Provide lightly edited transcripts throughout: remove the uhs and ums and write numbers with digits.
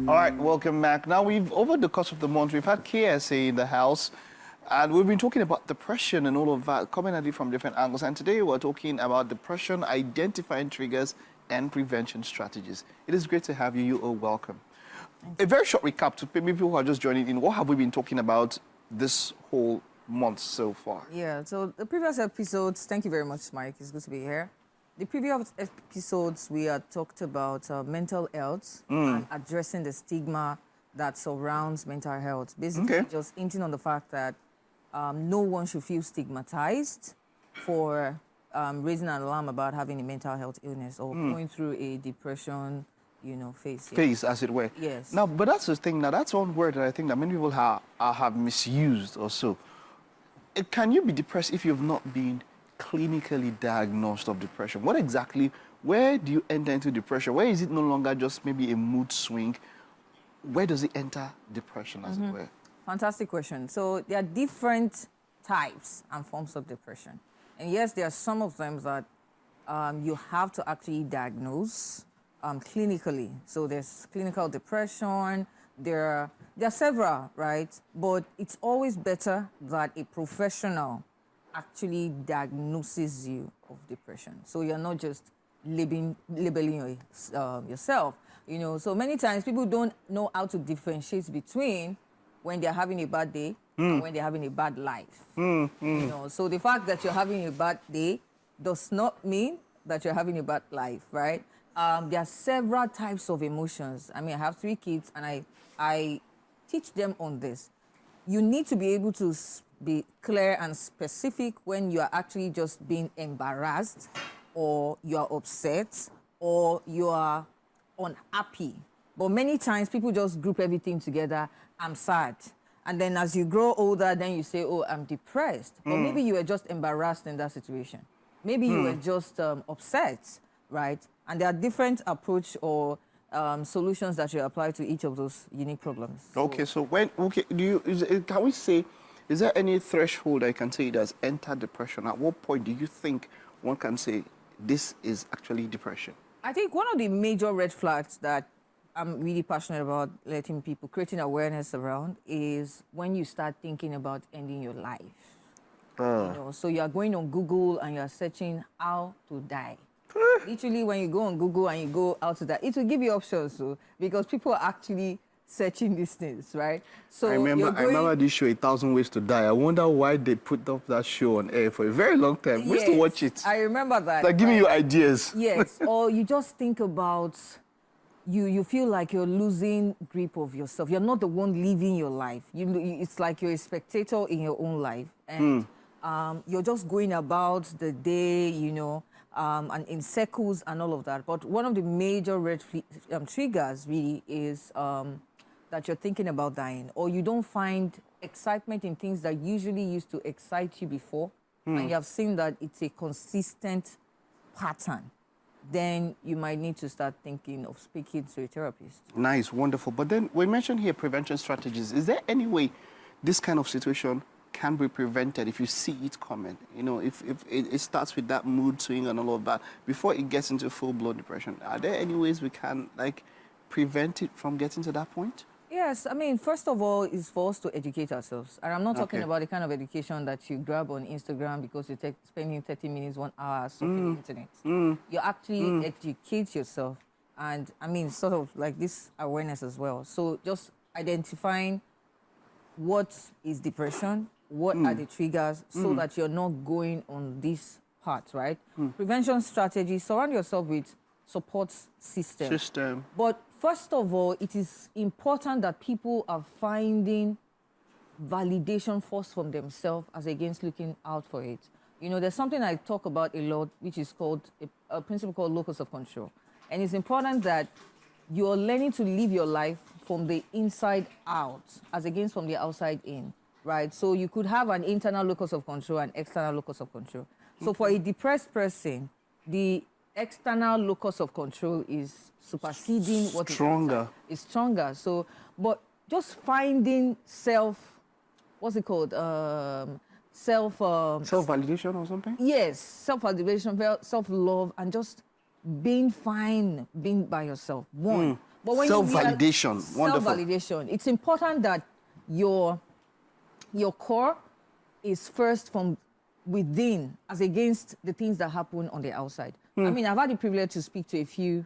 All right, welcome back. Now, over the course of the month, we've had KSA in the house, and we've been talking about depression and all of that, coming at it from different angles. And today, we're talking about depression, identifying triggers, and prevention strategies. It is great to have you. You are welcome. A very short recap to maybe people who are just joining in. What have we been talking about this whole month so far? Yeah, so the previous episodes, thank you very much, Mike. It's good to be here. The previous episodes, we had talked about mental health and addressing the stigma that surrounds mental health. Basically, just hinting on the fact that no one should feel stigmatized for raising an alarm about having a mental health illness or going through a depression, phase. Phase, as it were. Yes. Now, but that's the thing. Now, that's one word that I think that many people have misused or so. Can you be depressed if you've not been clinically diagnosed of depression? Where do you enter into depression? Where is it no longer just maybe a mood swing? Where does it enter depression, as it were? Fantastic question. So there are different types and forms of depression. And yes, there are some of them that you have to actually diagnose clinically. So there's clinical depression, there are several, right? But it's always better that a professional actually diagnoses you of depression. So you're not just labeling yourself. So many times people don't know how to differentiate between when they're having a bad day and when they're having a bad life. So the fact that you're having a bad day does not mean that you're having a bad life, right? There are several types of emotions. I mean, I have 3 kids and I teach them on this. You need to be able to be clear and specific when you are actually just being embarrassed or you are upset or you are unhappy. But many times people just group everything together. I'm sad. And then as you grow older, then you say, oh, I'm depressed. But maybe you were just embarrassed in that situation. Maybe you were just upset, right? And there are different approach or solutions that you apply to each of those unique problems. Okay, so can we say, is there any threshold I can say it has entered depression? At what point do you think one can say this is actually depression? I think one of the major red flags that I'm really passionate about creating awareness around is when you start thinking about ending your life. So you are going on Google and you are searching how to die. Literally, when you go on Google and you go how to die, it will give you options, because people are actually searching these things, right? So I remember this show, 1,000 Ways to Die. I wonder why they put up that show on air for a very long time. We used to watch it. I remember that. Like giving you ideas. Yes, or you just think about, you feel like you're losing grip of yourself. You're not the one living your life. It's like you're a spectator in your own life. And you're just going about the day, and in circles and all of that. But one of the major red triggers really is that you're thinking about dying, or you don't find excitement in things that usually used to excite you before, and you have seen that it's a consistent pattern. Then you might need to start thinking of speaking to a therapist. Nice, wonderful. But then we mentioned here prevention strategies. Is there any way this kind of situation can be prevented if you see it coming? If it starts with that mood swing and all of that, before it gets into full-blown depression, are there any ways we can, prevent it from getting to that point? Yes, I mean, first of all, is for us to educate ourselves. And I'm not talking about the kind of education that you grab on Instagram because you're spending 30 minutes, 1 hour surfing the internet. You actually educate yourself. And, I mean, sort of like this awareness as well. So just identifying what is depression, what are the triggers, so that you're not going on this path, right? Prevention strategies, surround yourself with support system. But first of all, it is important that people are finding validation first from themselves as against looking out for it. There's something I talk about a lot, which is called a principle called locus of control. And it's important that you're learning to live your life from the inside out as against from the outside in, right? So you could have an internal locus of control and external locus of control. So for a depressed person, the external locus of control is superseding what is inside. It's stronger. So, but just finding self-validation or something? Yes, self-validation, self-love, and just being fine, being by yourself. But But when self-validation, wonderful. Self-validation. It's important that your core is first from within, as against the things that happen on the outside. I mean, I've had the privilege to speak to a few,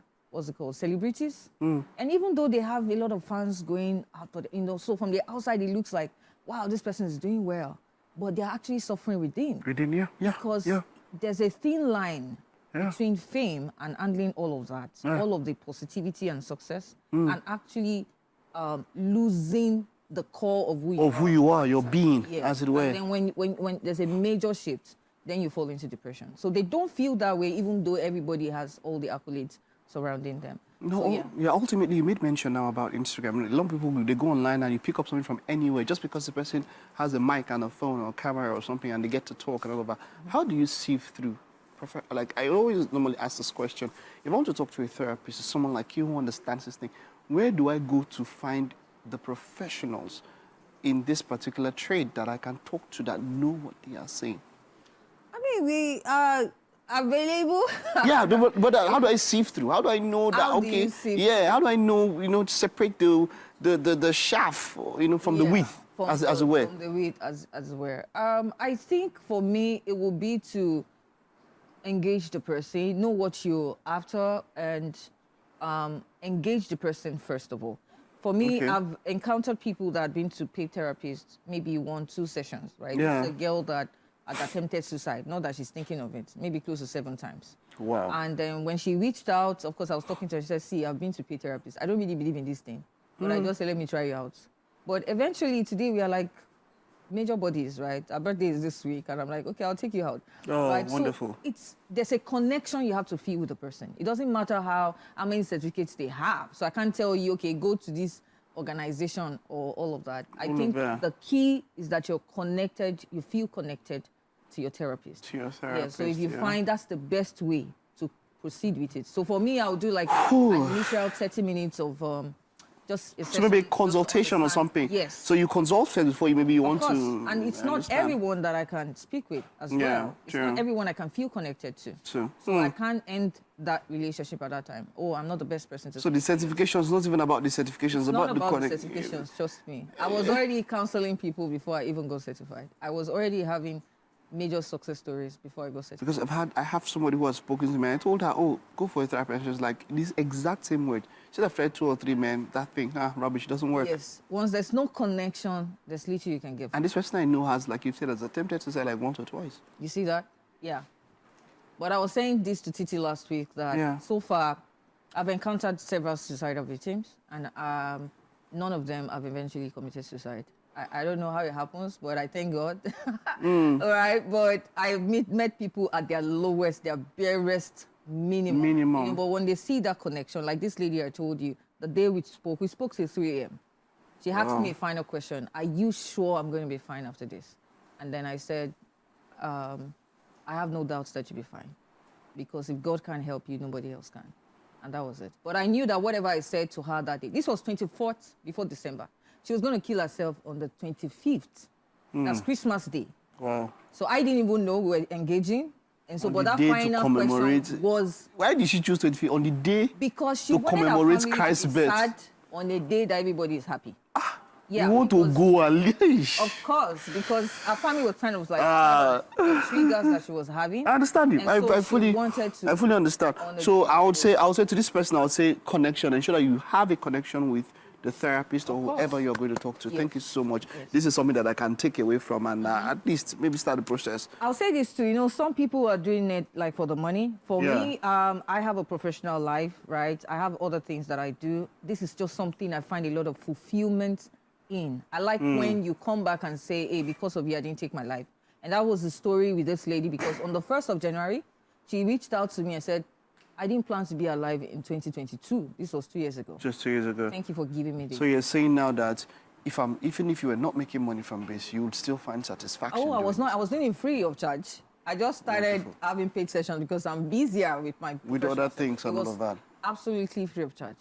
celebrities. And even though they have a lot of fans going out, so from the outside, it looks like, wow, this person is doing well. But they're actually suffering within. Within, yeah. Because there's a thin line between fame and handling all of that, all of the positivity and success, and actually losing the core of who you are, your being, as it were. And then when there's a major shift, then you fall into depression. So they don't feel that way, even though everybody has all the accolades surrounding them. No, so, ultimately, you made mention now about Instagram. A lot of people, they go online and you pick up something from anywhere just because the person has a mic and a phone or a camera or something and they get to talk and all of that. How do you sieve through? Like, I always normally ask this question. If I want to talk to a therapist, or someone like you who understands this thing, where do I go to find the professionals in this particular trade that I can talk to that know what they are saying? I mean, we are available. Yeah, but how do I sieve through? How do I know that? How do I know, to separate the chaff, from the wheat, as it were? From the wheat, as it were. I think for me, it will be to engage the person, know what you're after, and engage the person first of all. For me, I've encountered people that have been to paid therapists, maybe 1-2 sessions, right? Yeah. It's a girl that had attempted suicide, not that she's thinking of it, maybe close to 7 times. Wow. And then when she reached out, of course, I was talking to her, she said, see, I've been to paid therapists. I don't really believe in this thing, but I just said, let me try it out. But eventually, today, we are like major bodies, right? Our birthday is this week, and I'm like, okay, I'll take you out. Oh, right? wonderful. So there's a connection you have to feel with the person. It doesn't matter how many certificates they have. So I can't tell you, okay, go to this organization or all of that. I think the key is that you're connected, you feel connected to your therapist. To your therapist, so if you find that's the best way to proceed with it. So for me, I'll do like an initial 30 minutes of just a so maybe a consultation or something. Yes. So you consult first before you maybe you want to. And it's not everyone that I can speak with as well. It's true. not everyone I can feel connected to. True. So I can't end that relationship at that time. Oh, I'm not the best person to. So the certification is not even about the certifications, it's about not about the certifications. Trust me. I was already counseling people before I even got certified. I was already having major success stories before I got certified. Because I have somebody who has spoken to me. I told her, oh, go for a therapist. She was like, this exact same word. She said, I've tried 2 or 3 men. That thing, rubbish, doesn't work. Yes. Once there's no connection, there's little you can give. And this person I know has, like you said, has attempted to say like 1 or 2. You see that? Yeah. But I was saying this to Titi last week that so far I've encountered several suicidal victims, and none of them have eventually committed suicide. I don't know how it happens, but I thank God. All right, but I've met people at their lowest, their barest minimum. But when they see that connection, like this lady I told you, the day we spoke till 3 a.m. She asked me a final question. Are you sure I'm going to be fine after this? And then I said, I have no doubts that you'll be fine. Because if God can't help you, nobody else can. And that was it. But I knew that whatever I said to her that day, this was 24th before December. She was going to kill herself on the 25th. That's Christmas Day. Wow. So I didn't even know we were engaging. And so, but that final question was... Why did she choose 25th on the day because she to commemorate Christ's birth? Sad on a day that everybody is happy. Yeah, you want to go and leash. Of course, because our family was kind of like triggers that she was having. I understand you. I fully understand. So I would say to this person, I would say connection. Ensure that you have a connection with the therapist or whoever you're going to talk to. Yes. Thank you so much. Yes. This is something that I can take away from and at least maybe start the process. I'll say this too, some people are doing it like for the money. For me, I have a professional life, right? I have other things that I do. This is just something I find a lot of fulfillment in. I like when you come back and say, hey, because of you, I didn't take my life. And that was the story with this lady because on the 1st of January, she reached out to me and said, I didn't plan to be alive in 2022. This was 2 years ago. Just 2 years ago. Thank you for giving me this. So you're saying now that even if you were not making money from this, you would still find satisfaction. Oh, I was not. I was doing it free of charge. I just started having paid sessions because I'm busier with my with other things and all of that. Absolutely free of charge.